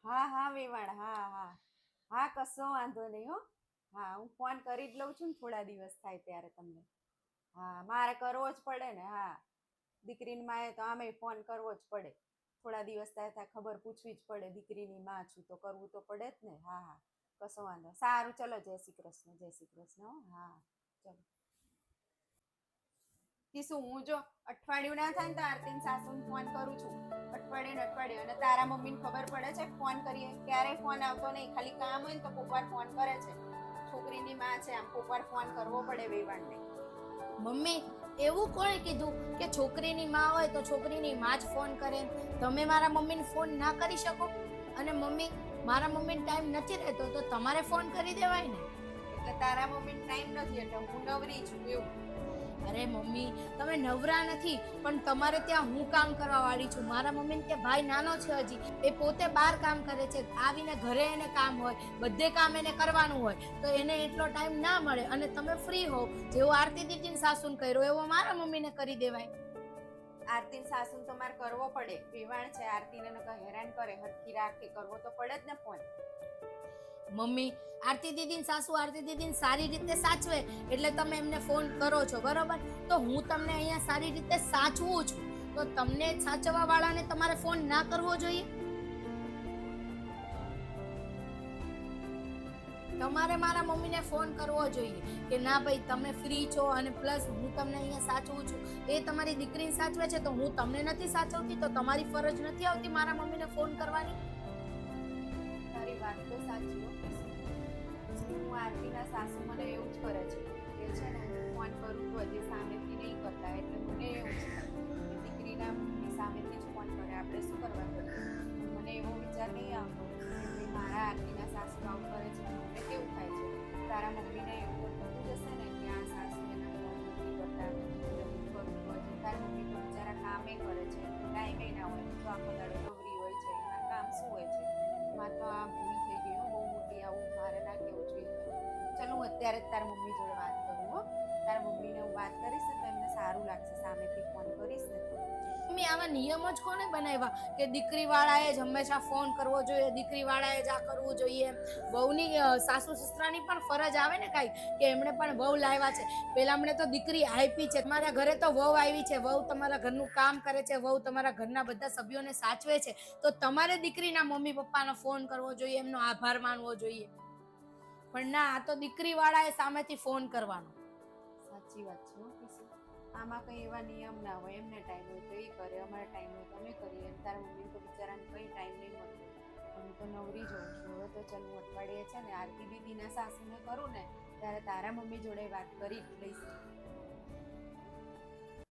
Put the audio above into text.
હા હા વેવાણ, હા હા હા, કશો વાંધો નહીં હો. હા, હું ફોન કરી જ લઉં છું ને થોડા દિવસ થાય ત્યારે તમને. હા, મારે કરવો જ પડે ને. હા, દીકરીની માએ તો આમે ફોન કરવો જ પડે. થોડા દિવસ થાય થાય ખબર પૂછવી જ પડે. દીકરીની માં છું તો કરવું તો પડે જ ને. હા હા, કશો વાંધો. સારું, ચલો, જય શ્રી કૃષ્ણ, જય શ્રી કૃષ્ણ હો. હા, ચલો. કે શું હું જો અઠવાડિયું ના થાય ને તો આરતીન સાસુને ફોન કરું છું. અઠવાડિયે ને અઠવાડિયે. અને તારા મમ્મીને ખબર પડે છે ફોન કરીએ ક્યારેય ફોન આવતો નહીં. ખાલી કામ હોય ને તો કોક વાર ફોન કરે છે. છોકરીની માં છે, આમ કોક વાર ફોન કરવો પડે વેવાણને. મમ્મી, એવું કોણે કીધું કે છોકરીની માં હોય તો છોકરીની માં જ ફોન કરે? તમે મારા મમ્મીને ફોન ના કરી શકો? અને મમ્મી, મારા મમ્મીને ટાઈમ નથી રહેતો તો તમારે ફોન કરી દેવાય ને. એટલે તારા મમ્મીને ટાઈમ નથી એટલે હું નવરી છું એવું. અરે મમ્મી, તમે નવરા નથી, પણ તમારે ત્યાં હું કામ કરવા વાળી છું. મારા મમ્મીને કે ભાઈ નાનો છે હજી, એ પોતે બહાર કામ કરે છે. આવીને ઘરે એને કામ હોય, બધે કામ એને કરવાનું હોય, તો એને એટલો ટાઈમ ના મળે. અને તમે ફ્રી હો, જેવો આરતી દીદીને સાસુને કર્યો એવો મારા મમ્મીને કરી દેવાય. આરતીન સાસુને તો મારે કરવો પડે. વેવાણ છે, આરતીને હેરાન કરે, હરખી રાખે, કરવો તો પડે જ ને ફોન. મમ્મી, આરતી દીદીની સાસુ આરતી દીદીને સારી રીતે સાચવે એટલે તમે એમને ફોન કરો છો, બરોબર? તો હું તમને અહીંયા સારી રીતે સાચવું છું, તો તમને સાચવવા વાળાને તમારે ફોન ના કરવો જોઈએ? તમારે મારા મમ્મીને ફોન કરવો જોઈએ કે ના ભાઈ તમે ફ્રી છો, અને પ્લસ હું તમને અહીંયા સાચવું છું. એ તમારી દીકરીને સાચવે છે તો હું તમને નથી સાચવતી? તો તમારી ફરજ નથી આવતી મારા મમ્મીને ફોન કરવાની? તારી વાત તો સાચી હો. હું આરતીના સાસુ મને એવું જ કરે છે કે છે ને હું ફોન કરું તો હજી સામેથી નહીં કરતા. એટલે મને એવું છે કે દીકરીના મમ્મી સામેથી જ ફોન કરે, આપણે શું કરવા કરીએ. મને એવો વિચાર નહીં આવતો કે ભાઈ મારા આરતીના સાસુ આવું કરે છે. મને કેવું થાય છે તારા મમ્મીને એવું તો થતું જ હશે ને કે આ સાસુ એના ફોન નથી કરતા. એટલે હું કરું તો હજી તારા મમ્મી તો બિચારા કામે કરે છે, ટાઈમે ના હોય. તો આખો દાડો નવરી હોય છે, એમાં કામ શું હોય છે. માં તો આ ભૂલ થઈ ગઈ હો બહુ મોટી. આવું મારે ના કેવું જોઈએ. ચાલ હું અત્યારે જ તારા મમ્મી જોડે વાત કરું હો. તારા મમ્મીને હું વાત કરીશ ને તો એમને સારું લાગશે. સામેથી ફોન કરીશ ને તો. મમ્મી, આવા નિયમો જ કોને બનાવ્યા કે દીકરી વાળાએ જ હંમેશા ફોન કરવો જોઈએ, દીકરી વાળાએ જ આ કરવું જોઈએ? વહુની સાસુ સસરાની પણ ફરજ આવે ને કાંઈ, કે એમણે પણ વહુ લાવ્યા છે. પેલા અમને તો દીકરી આપી છે, તમારા ઘરે તો વહુ આવી છે. વહુ તમારા ઘરનું કામ કરે છે, વહુ તમારા ઘરના બધા સભ્યોને સાચવે છે. તો તમારે દીકરીના મમ્મી પપ્પાનો ફોન કરવો જોઈએ, એમનો આભાર માનવો જોઈએ. પણ ના, આ તો દીકરી વાળાએ સામેથી ફોન કરવાનો. સાચી વાત છે હો કિશુ. આમાં કંઈ એવા નિયમ ના હોય. એમને ટાઈમ હોય તો એ કરે, અમારે ટાઈમ હોય તો અમે કરીએ. એમ તારા મમ્મીને તો બિચારાને કંઈ ટાઈમ નહીં મળતો. હું તો નવરી જઉં છું હવે. તો ચાલ હું અઠવાડિયે છે ને આરતી દીદીના સાસુને કરું ને ત્યારે તારા મમ્મી જોડે વાત કરી જ લઈશ.